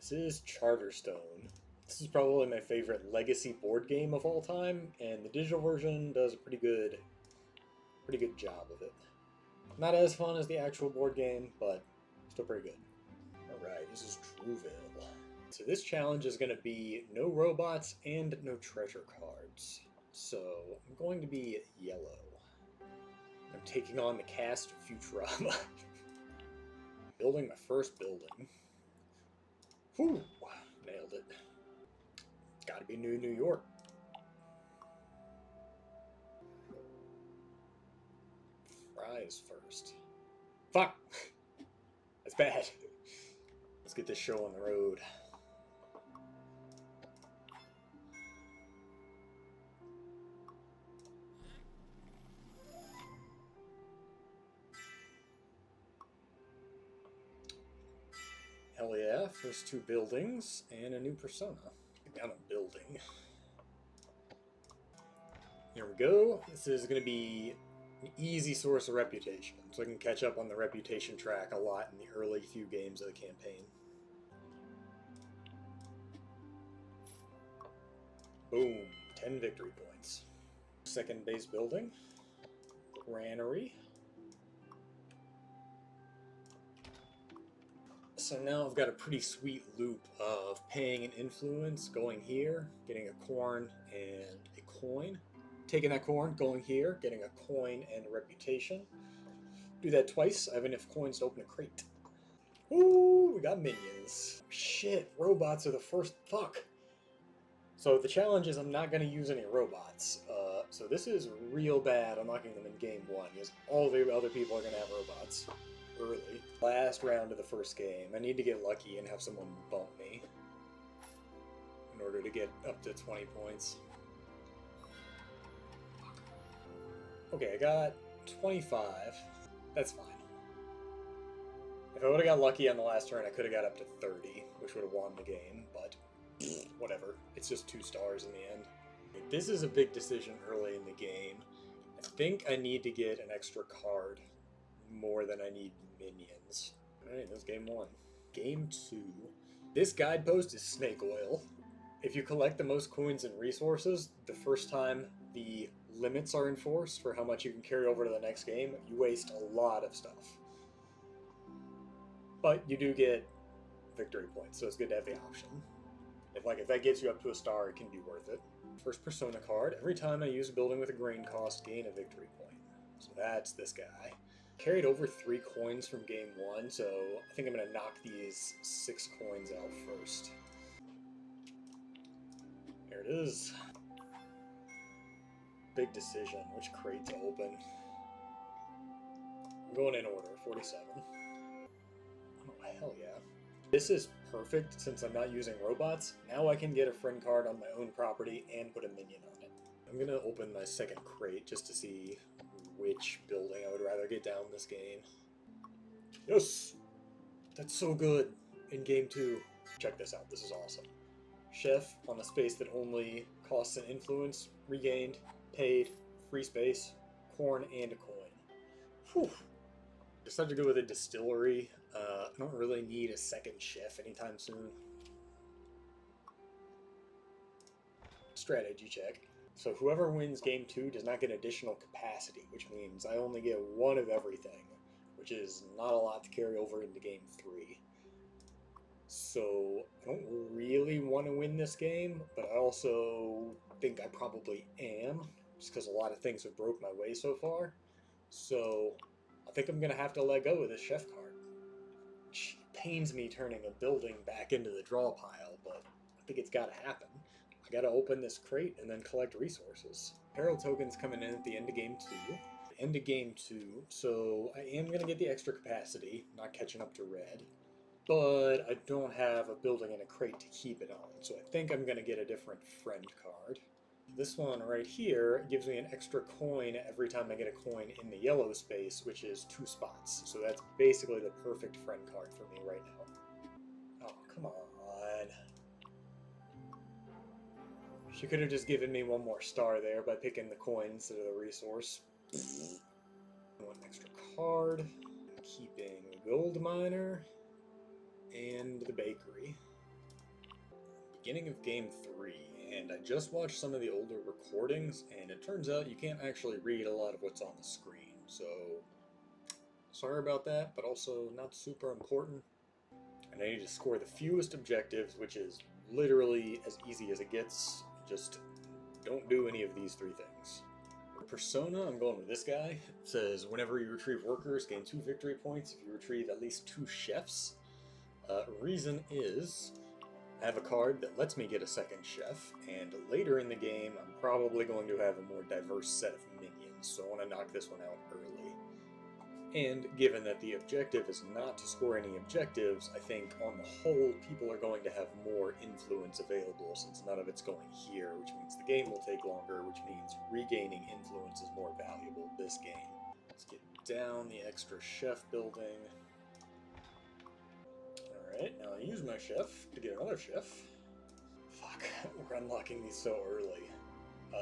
This is Charterstone. This is probably my favorite legacy board game of all time, and the digital version does a pretty good job of it. Not as fun as the actual board game, but still pretty good. Alright, this is Drewville. So this challenge is going to be no robots and no treasure cards. So I'm going to be yellow. I'm taking on the cast of Futurama. Building my first building. Whew, nailed it. Gotta be New York. Fries first. Fuck! That's bad. Let's get this show on the road. Hell yeah, first two buildings and a new persona. Down a building. Here we go. This is going to be an easy source of reputation, so I can catch up on the reputation track a lot in the early few games of the campaign. Boom, 10 victory points. Second base building. Granary. So now I've got a pretty sweet loop of paying an influence, going here, getting a corn and a coin. Taking that corn, going here, getting a coin and a reputation. Do that twice, I have enough coins to open a crate. Ooh, we got minions. Shit, robots are the first... Fuck! So the challenge is I'm not going to use any robots. So this is real bad unlocking them in game one, because all the other people are going to have robots. Early. Last round of the first game. I need to get lucky and have someone bump me in order to get up to 20 points. Okay, I got 25. That's fine. If I would have got lucky on the last turn, I could have got up to 30, which would have won the game, but whatever. It's just 2 stars in the end. This is a big decision early in the game. I think I need to get an extra card more than I need minions. Alright, that's game 1. Game 2. This guidepost is snake oil. If you collect the most coins and resources, the first time the limits are enforced for how much you can carry over to the next game, you waste a lot of stuff. But you do get victory points, so it's good to have the option. If that gets you up to a star, it can be worth it. First persona card. Every time I use a building with a grain cost, gain a victory point. So that's this guy. Carried over 3 coins from game 1, so I think I'm going to knock these 6 coins out first. There it is. Big decision. Which crate to open? I'm going in order. 47. Oh, hell yeah. This is perfect since I'm not using robots. Now I can get a friend card on my own property and put a minion on it. I'm going to open my second crate just to see which building I would rather get down this game. Yes! That's so good in game 2. Check this out. This is awesome. Chef on a space that only costs an influence, regained, paid, free space, corn, and a coin. Whew. Decided to go with a distillery. I don't really need a second chef anytime soon. Strategy check. So whoever wins game 2 does not get additional capacity, which means I only get 1 of everything, which is not a lot to carry over into game 3. So I don't really want to win this game, but I also think I probably am, just because a lot of things have broke my way so far. So I think I'm going to have to let go of this chef card. Which pains me turning a building back into the draw pile, but I think it's got to happen. I got to open this crate and then collect resources. Peril tokens coming in at the end of game 2. End of game 2, so I am going to get the extra capacity, not catching up to red. But I don't have a building and a crate to keep it on, so I think I'm going to get a different friend card. This one right here gives me an extra coin every time I get a coin in the yellow space, which is 2 spots. So that's basically the perfect friend card for me right now. Oh, come on. She could have just given me 1 more star there by picking the coin instead of the resource. 1 extra card. I'm keeping the gold miner and the bakery. beginning of game 3, and I just watched some of the older recordings, and it turns out you can't actually read a lot of what's on the screen, so sorry about that, but also not super important. And I need to score the fewest objectives, which is literally as easy as it gets. Just don't do any of these 3 things. For Persona, I'm going with this guy. It says, whenever you retrieve workers, gain 2 victory points if you retrieve at least 2 chefs. Reason is, I have a card that lets me get a second chef, and later in the game, I'm probably going to have a more diverse set of minions, so I want to knock this one out early. And given that the objective is not to score any objectives, I think on the whole, people are going to have more influence available since none of it's going here, which means the game will take longer, which means regaining influence is more valuable this game. Let's get down the extra chef building. Alright, now I use my chef to get another chef. Fuck, we're unlocking these so early.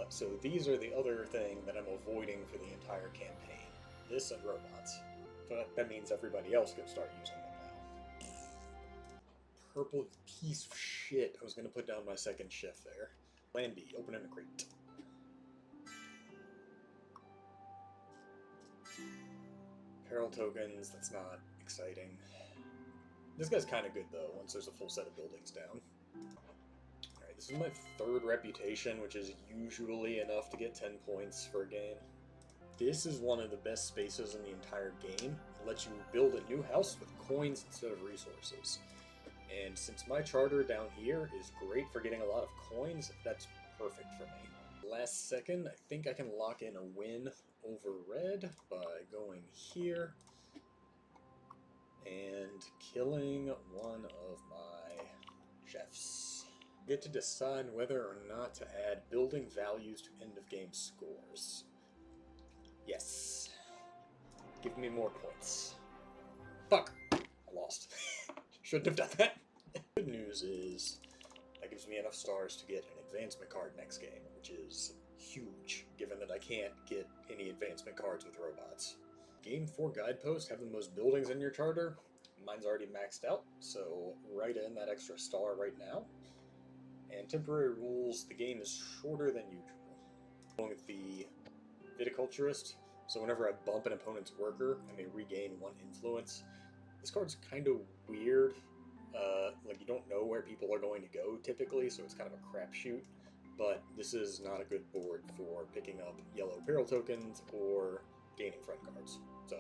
So these are the other thing that I'm avoiding for the entire campaign. This and robots. But that means everybody else can start using them now. Purple piece of shit. I was gonna put down my second chef there. Plan B, open in a crate. Peril tokens, that's not exciting. This guy's kind of good though, once there's a full set of buildings down. Alright, this is my 3rd reputation, which is usually enough to get 10 points for a game. This is one of the best spaces in the entire game. It lets you build a new house with coins instead of resources. And since my charter down here is great for getting a lot of coins, that's perfect for me. Last second, I think I can lock in a win over red by going here and killing one of my chefs. Get to decide whether or not to add building values to end of game scores. Yes. Give me more points. Fuck! I lost. Shouldn't have done that. Good news is that gives me enough stars to get an advancement card next game, which is huge, given that I can't get any advancement cards with robots. Game 4 guideposts have the most buildings in your charter. Mine's already maxed out, so write in that extra star right now. And temporary rules, the game is shorter than usual. Going with the Viticulturist, so whenever I bump an opponent's worker, I may regain 1 influence. This card's kind of weird. Like, you don't know where people are going to go typically, so it's kind of a crapshoot. But this is not a good board for picking up yellow peril tokens or gaining friend cards. So,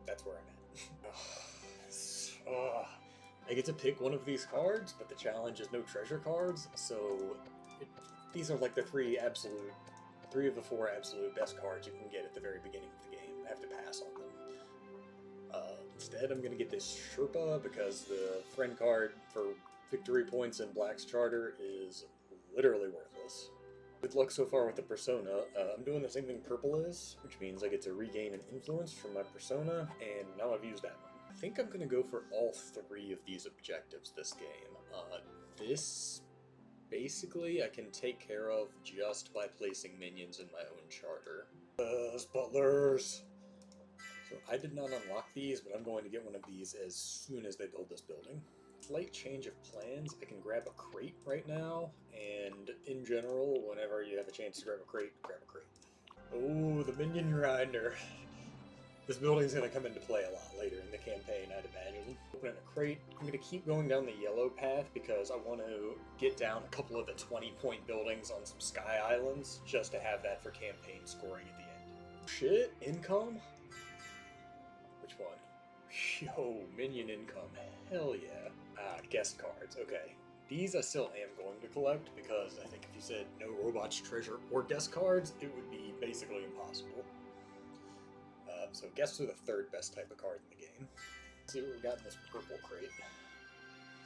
that's where I'm at. I get to pick one of these cards, but the challenge is no treasure cards, so these are like the 3 of the 4 absolute best cards you can get at the very beginning of the game. I have to pass on them. Instead, I'm going to get this Sherpa because the friend card for victory points in Black's Charter is literally worthless. Good luck so far with the Persona. I'm doing the same thing Purple is, which means I get to regain an influence from my Persona, and now I've used that one. I think I'm going to go for all 3 of these objectives this game. This basically I can take care of just by placing minions in my own charter. Butlers! So I did not unlock these, but I'm going to get one of these as soon as they build this building. Slight change of plans. I can grab a crate right now, and in general, whenever you have a chance to grab a crate, grab a crate. Oh, the minion grinder. This building's going to come into play a lot later in the campaign, I'd imagine. Opening a crate. I'm going to keep going down the yellow path because I want to get down a couple of the 20-point buildings on some sky islands, just to have that for campaign scoring at the end. Shit, income? Which one? Yo, minion income. Hell yeah. Guest cards. Okay. These I still am going to collect because I think if you said no robots, treasure, or guest cards, it would be basically impossible. So guests are the 3rd best type of card in the game. Let's see what we got in this purple crate.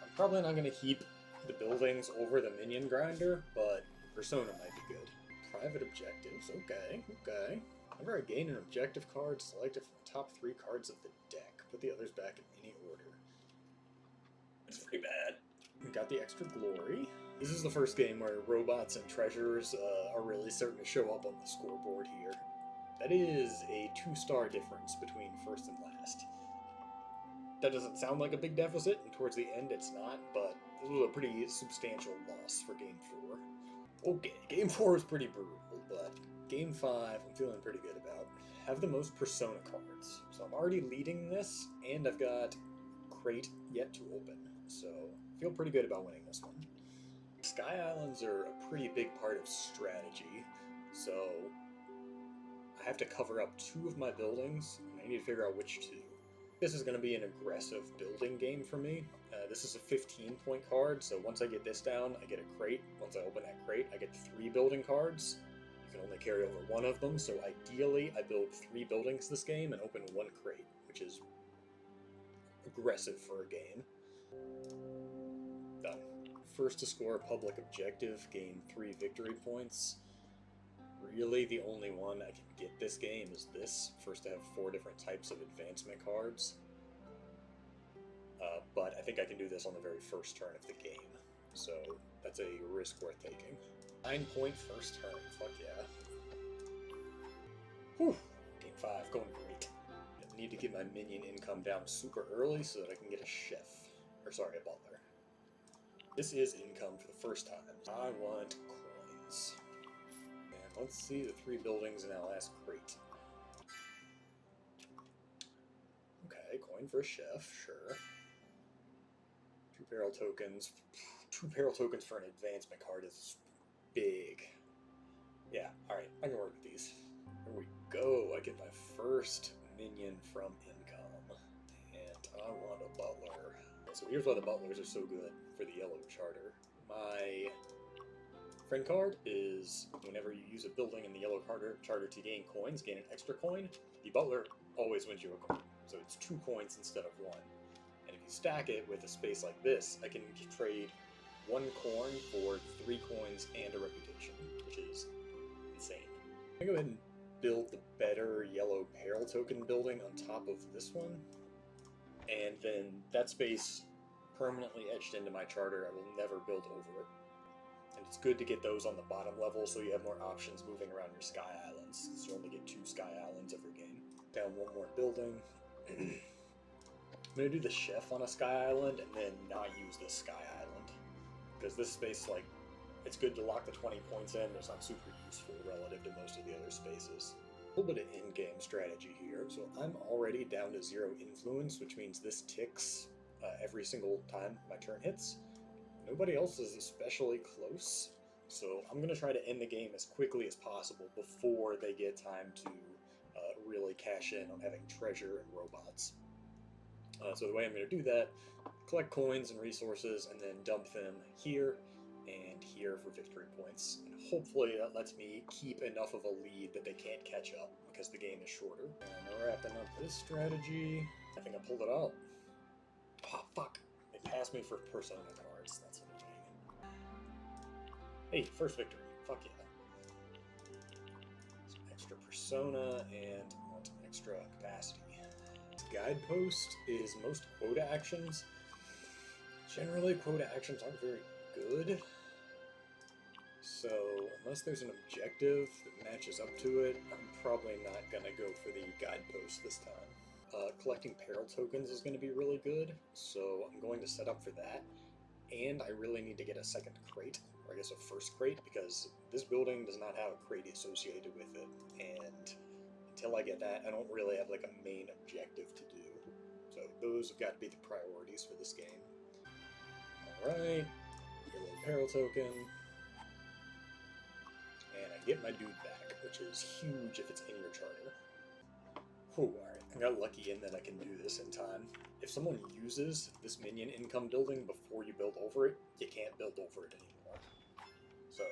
I'm probably not going to heap the buildings over the minion grinder, but Persona might be good. Private objectives. Okay. Whenever I gain an objective card, select it from the top 3 cards of the deck. Put the others back in any order. It's pretty bad. We got the extra glory. This is the first game where robots and treasures are really starting to show up on the scoreboard here. That is a 2-star difference between first and last. that doesn't sound like a big deficit, and towards the end it's not, but this was a pretty substantial loss for Game 4. Okay, Game 4 was pretty brutal, but Game 5 I'm feeling pretty good about. Have the most Persona cards, so I'm already leading this, and I've got Crate yet to open, so I feel pretty good about winning this one. Sky Islands are a pretty big part of strategy, so I have to cover up 2 of my buildings, and I need to figure out which 2. This is going to be an aggressive building game for me. This is a 15-point card, so once I get this down, I get a crate. Once I open that crate, I get 3 building cards. You can only carry over 1 of them, so ideally I build 3 buildings this game and open 1 crate, which is aggressive for a game. Done. First to score a public objective, gain 3 victory points. Really, the only one I can get this game is this. First to have 4 different types of advancement cards. But I think I can do this on the very first turn of the game. So that's a risk worth taking. 9-point first turn, fuck yeah. Whew, Game 5, going great. I need to get my minion income down super early so that I can get a chef. Or sorry, a butler. This is income for the first time. I want coins. And let's see the 3 buildings in that last crate. Okay, coin for a chef, sure. 2 peril tokens. 2 peril tokens for an advancement card is big. Yeah, alright, I can work with these. Here we go, I get my first minion from income. And I want a butler. So here's why the butlers are so good for the yellow charter. My friend card is whenever you use a building in the yellow charter to gain coins, gain an extra coin, the butler always wins you a coin. So it's 2 coins instead of 1. And if you stack it with a space like this, I can trade 1 corn for 3 coins and a reputation, which is insane. I'm going to go ahead and build the better yellow peril token building on top of this one. And then that space permanently etched into my charter. I will never build over it. And it's good to get those on the bottom level so you have more options moving around your Sky Islands, because you only get 2 Sky Islands every game. Down 1 more building. I'm going to do the chef on a Sky Island and then not use this Sky Island. Because this space, like, it's good to lock the 20 points in, but it's not super useful relative to most of the other spaces. A little bit of in-game strategy here. So I'm already down to 0 influence, which means this ticks every single time my turn hits. Nobody else is especially close, so I'm going to try to end the game as quickly as possible before they get time to really cash in on having treasure and robots. So the way I'm going to do that, collect coins and resources and then dump them here and here for victory points. And hopefully that lets me keep enough of a lead that they can't catch up because the game is shorter. And wrapping up this strategy, I think I pulled it out. Oh, fuck. They passed me for Persona cards. That's annoying. Hey, first victory. Fuck yeah. Some extra Persona and want some extra capacity. Guidepost is most quota actions. Generally, quota actions aren't very good. So, unless there's an objective that matches up to it, I'm probably not going to go for the guidepost this time. Collecting peril tokens is going to be really good, so I'm going to set up for that. And I really need to get a second crate, or I guess a first crate, because this building does not have a crate associated with it. And until I get that, I don't really have like a main objective to do. So those have got to be the priorities for this game. Alright, yellow peril token. And I get my dude back, which is huge if it's in your charter. Whew, alright. I got lucky in that I can do this in time. If someone uses this minion income building before you build over it, you can't build over it anymore. So,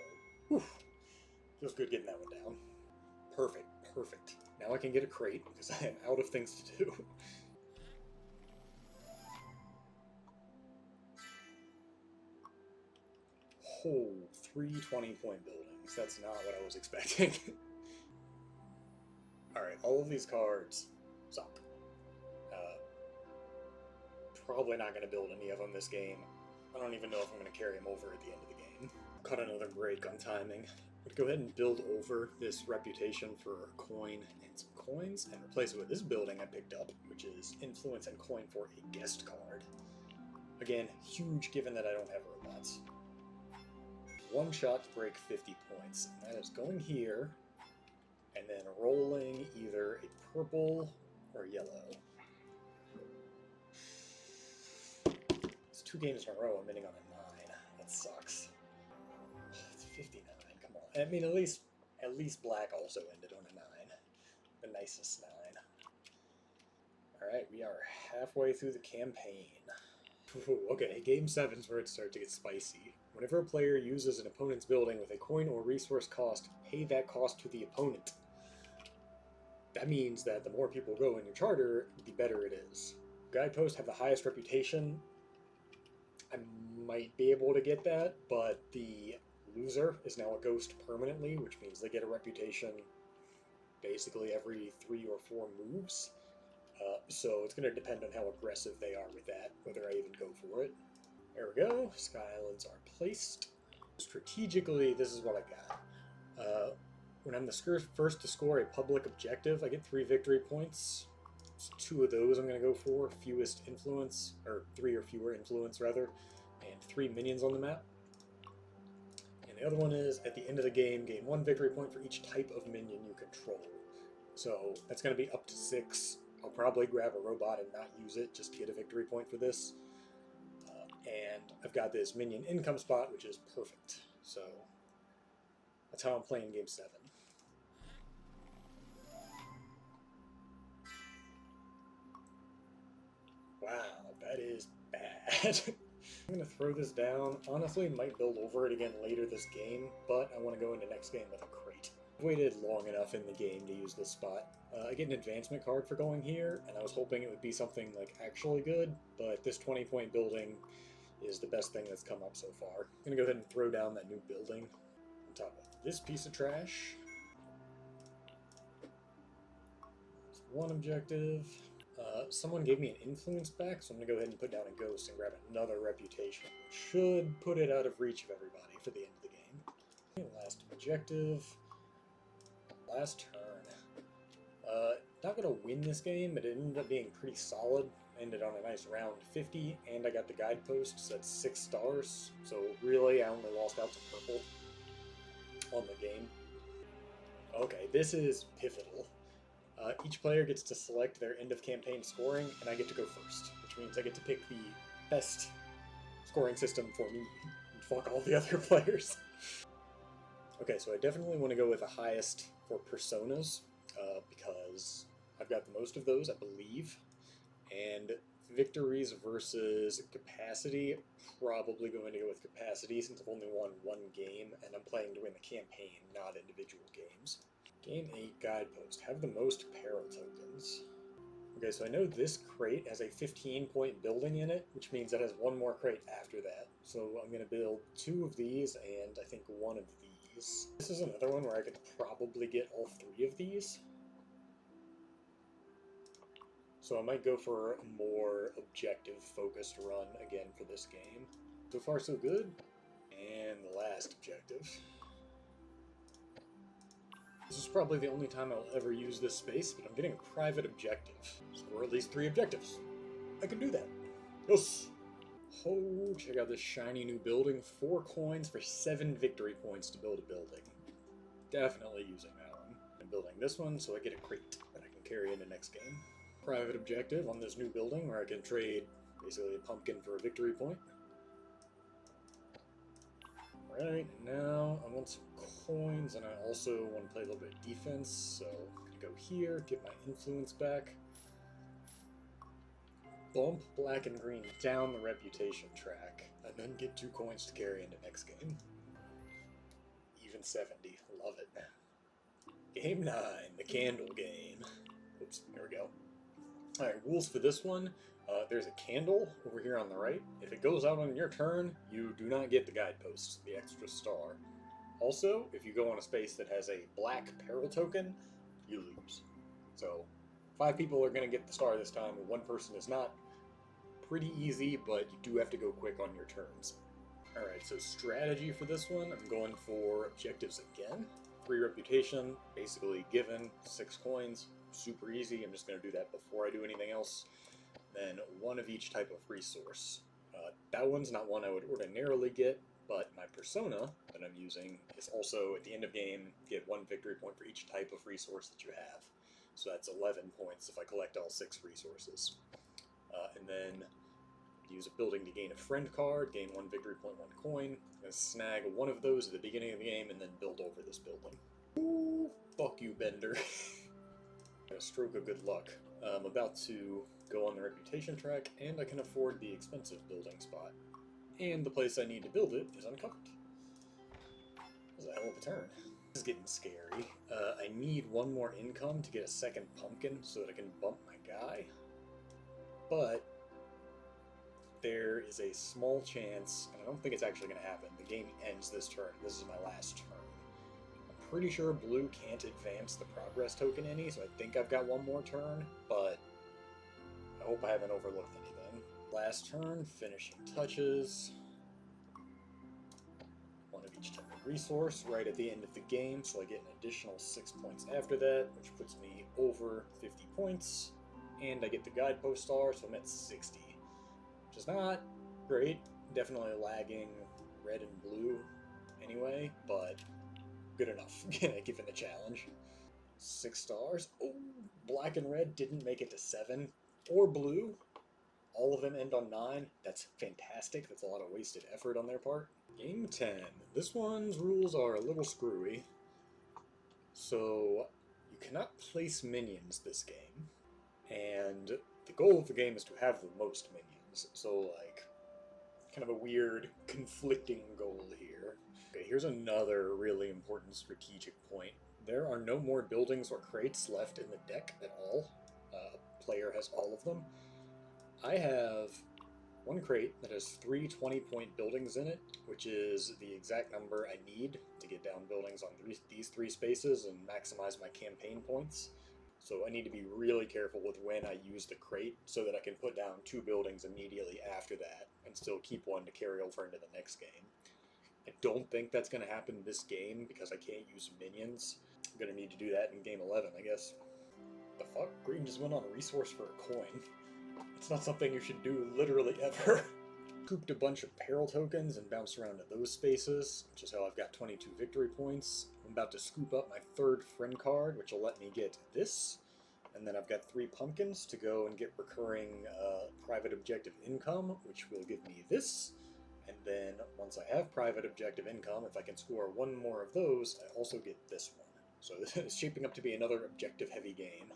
whew, feels good getting that one down. Perfect, perfect. Now I can get a crate because I am out of things to do. Oh, 3 20-point buildings. That's not what I was expecting. Alright, all of these cards suck. Probably not going to build any of them this game. I don't even know if I'm going to carry them over at the end of the game. Cut another break on timing. Let's go ahead and build over this reputation for a coin and some coins and replace it with this building I picked up, which is influence and coin for a guest card. Again, huge given that I don't have robots. One shot to break 50 points. And that is going here and then rolling either a purple or yellow. It's 2 games in a row I'm ending on a 9. That sucks. It's 59. Come on. I mean, at least black also ended on a 9. The nicest 9. Alright, we are halfway through the campaign. Ooh, okay, game 7 is where it starts to get spicy. Whenever a player uses an opponent's building with a coin or resource cost, pay that cost to the opponent. That means that the more people go in your charter, the better it is. Guideposts have the highest reputation. I might be able to get that, but the loser is now a ghost permanently, which means they get a reputation basically every 3 or 4 moves. So it's going to depend on how aggressive they are with that, whether I even go for it. There we go. Sky Islands are placed. Strategically, this is what I got. When I'm the first to score a public objective, I get 3 victory points. So 2 of those I'm going to go for. Fewest influence, or 3 or fewer influence, rather, and 3 minions on the map. And the other one is, at the end of the game, gain 1 victory point for each type of minion you control. So that's going to be up to 6. I'll probably grab a robot and not use it just to get a victory point for this. And I've got this minion income spot, which is perfect. So that's how I'm playing game 7. Wow, that is bad. I'm going to throw this down. Honestly, might build over it again later this game, but I want to go into next game with a crate. I've waited long enough in the game to use this spot. I get an advancement card for going here, and I was hoping it would be something like actually good, but this 20-point building is the best thing that's come up so far. I'm going to go ahead and throw down that new building on top of this piece of trash. That's 1 objective. Someone gave me an influence back, so I'm going to go ahead and put down a ghost and grab another reputation. Should put it out of reach of everybody for the end of the game. Last objective. Last turn. Not going to win this game, but it ended up being pretty solid. Ended on a nice round 50, and I got the guideposts at 6 stars. So really, I only lost out to purple on the game. Okay, this is pivotal. Each player gets to select their end of campaign scoring, and I get to go first, which means I get to pick the best scoring system for me, and fuck all the other players. Okay, so I definitely want to go with the highest for personas, because I've got the most of those, I believe, and victories versus capacity, probably going to go with capacity since I've only won 1 game, and I'm playing to win the campaign, not individual games. Game 8 guidepost. Have the most peril tokens. Okay, so I know this crate has a 15-point building in it, which means it has 1 more crate after that. So I'm going to build 2 of these and I think 1 of these. This is another one where I could probably get all 3 of these. So I might go for a more objective-focused run again for this game. So far, so good. And the last objective. This is probably the only time I'll ever use this space, but I'm getting a private objective. Score at least 3 objectives. I can do that. Yes! Oh, check out this shiny new building. 4 coins for 7 victory points to build a building. Definitely using that one. I'm building this one so I get a crate that I can carry into next game. Private objective on this new building where I can trade basically a pumpkin for a victory point. Alright, now I want some coins, and I also want to play a little bit of defense, so I'm going to go here, get my influence back. Bump black and green down the reputation track, and then get 2 coins to carry into next game. Even 70, love it. Game 9, the candle game. Oops, there we go. Alright, rules for this one. There's a candle over here on the right. If it goes out on your turn, you do not get the guidepost, the extra star. Also, if you go on a space that has a black peril token, you lose. So, 5 people are going to get the star this time, and 1 person is not. Pretty easy, but you do have to go quick on your turns. Alright, so strategy for this one, I'm going for objectives again. 3 reputation, basically given, 6 coins, super easy. I'm just going to do that before I do anything else. Then 1 of each type of resource. That one's not one I would ordinarily get, but my persona that I'm using is also, at the end of game, get 1 victory point for each type of resource that you have. So that's 11 points if I collect all 6 resources. And then use a building to gain a friend card, gain 1 victory point, 1 coin, and snag 1 of those at the beginning of the game, and then build over this building. Ooh, fuck you, Bender. A stroke of good luck. I'm about to go on the reputation track, and I can afford the expensive building spot. And the place I need to build it is uncovered. This is a hell of a turn. This is getting scary. I need 1 more income to get a second pumpkin so that I can bump my guy. But there is a small chance, and I don't think it's actually going to happen, the game ends this turn. This is my last turn. I'm pretty sure blue can't advance the progress token any, so I think I've got 1 more turn, but I hope I haven't overlooked anything. Last turn, finishing touches. 1 of each type of resource right at the end of the game, so I get an additional 6 points after that, which puts me over 50 points. And I get the guidepost star, so I'm at 60. Which is not great, definitely lagging red and blue anyway, but good enough, given the challenge. 6 stars. Oh, black and red didn't make it to 7, or blue. All of them end on 9. That's fantastic. That's a lot of wasted effort on their part. Game 10. This one's rules are a little screwy. So, you cannot place minions this game. And the goal of the game is to have the most minions. So, like, kind of a weird, conflicting goal here. Okay, here's another really important strategic point. There are no more buildings or crates left in the deck at all. Player has all of them. I have 1 crate that has 3 20-point buildings in it, which is the exact number I need to get down buildings on these 3 spaces and maximize my campaign points. So I need to be really careful with when I use the crate so that I can put down 2 buildings immediately after that and still keep 1 to carry over into the next game. I don't think that's going to happen this game because I can't use minions. I'm going to need to do that in game 11, I guess. The fuck? Green just went on a resource for a coin. It's not something you should do literally ever. Cooped a bunch of peril tokens and bounced around to those spaces, which is how I've got 22 victory points. I'm about to scoop up my 3rd friend card, which will let me get this. And then I've got 3 pumpkins to go and get recurring private objective income, which will give me this. And then once I have private objective income, if I can score 1 more of those, I also get this one. So this is shaping up to be another objective-heavy game.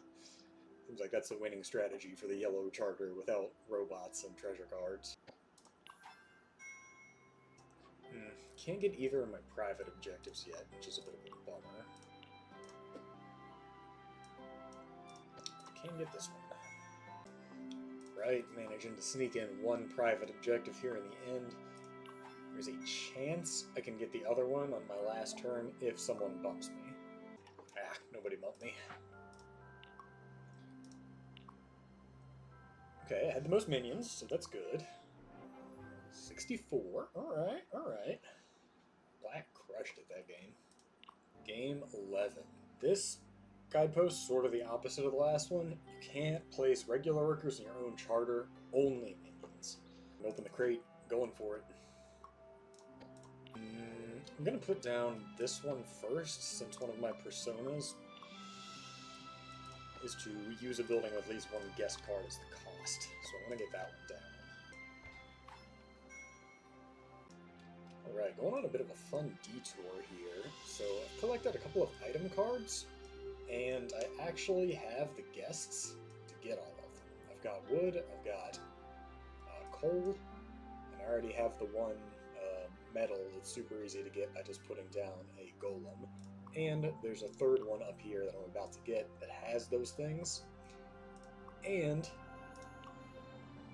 Seems like that's the winning strategy for the yellow charter without robots and treasure cards. Can't get either of my private objectives yet, which is a bit of a bummer. Can get this one. Right, managing to sneak in 1 private objective here in the end. There's a chance I can get the other one on my last turn if someone bumps me. Ah, nobody bumped me. Okay, I had the most minions, so that's good. 64. Alright, alright. Black crushed at that game. Game 11. This guidepost is sort of the opposite of the last one. You can't place regular workers in your own charter, only minions. Open the crate, going for it. I'm going to put down this one first, since one of my personas is to use a building with at least 1 guest card as the cost. So I'm going to get that one down. Alright, going on a bit of a fun detour here. So I've collected a couple of item cards, and I actually have the guests to get all of them. I've got wood, I've got coal, and I already have the 1 metal that's super easy to get by just putting down a golem. And there's a 3rd one up here that I'm about to get that has those things. And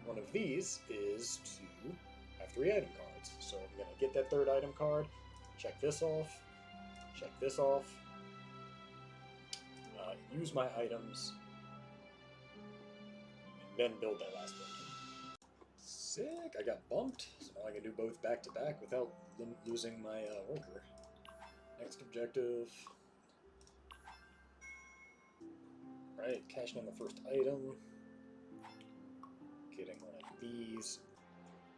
one of these is to have 3 item cards. So I'm going to get that 3rd item card, check this off, use my items, and then build that last building. Sick! I got bumped, so now I can do both back to back without losing my worker. Next objective. Right, cashing in the first item. Getting one of these.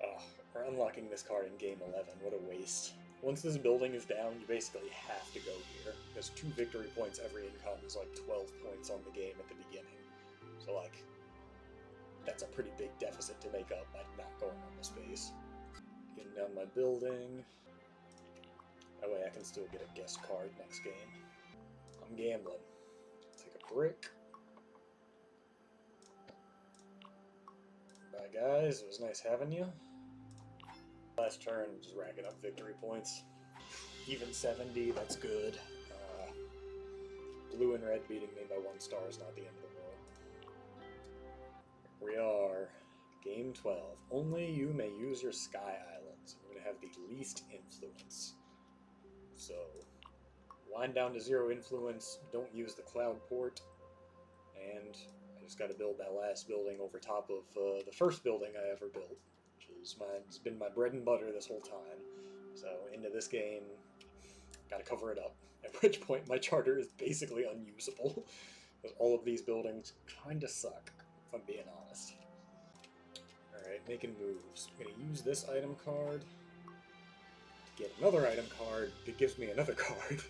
Oh, we're unlocking this card in game 11. What a waste. Once this building is down, you basically have to go here. There's 2 victory points every income. There's like 12 points on the game at the beginning. So like, that's a pretty big deficit to make up by not going on the space. Getting down my building. That way I can still get a guest card next game. I'm gambling. Take a brick. Bye guys, it was nice having you. Last turn, just racking up victory points. Even 70, that's good. Blue and red beating me by 1 star is not the end of the world. We are game 12. Only you may use your sky islands. We're going to have the least influence. So, wind down to 0 influence, don't use the cloud port, and I just got to build that last building over top of the first building I ever built. It's been my bread and butter this whole time. So into this game, gotta cover it up. At which point my charter is basically unusable. Because all of these buildings kinda suck, if I'm being honest. Alright, making moves. I'm gonna use this item card to get another item card that gives me another card.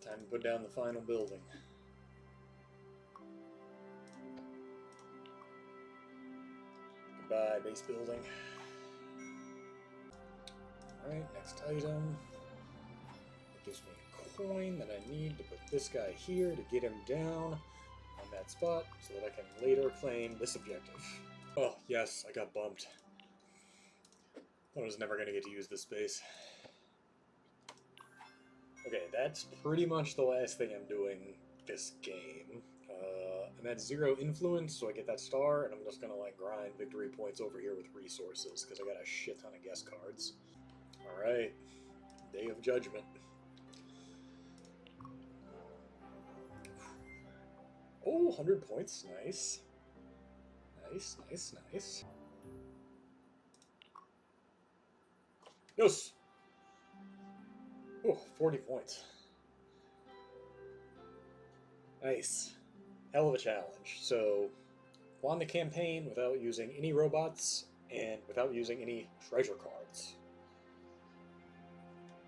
Time to put down the final building. Goodbye, base building. Alright, next item. It gives me a coin that I need to put this guy here to get him down on that spot so that I can later claim this objective. Oh, yes, I got bumped. I was never going to get to use this space. Okay, that's pretty much the last thing I'm doing this game. I'm at 0 influence, so I get that star, and I'm just gonna like grind victory points over here with resources, because I got a shit ton of guest cards. Alright, Day of Judgment. Oh, 100 points, nice. Nice, nice, nice. Yes! Oh, 40 points. Nice. Hell of a challenge. So, won the campaign without using any robots and without using any treasure cards.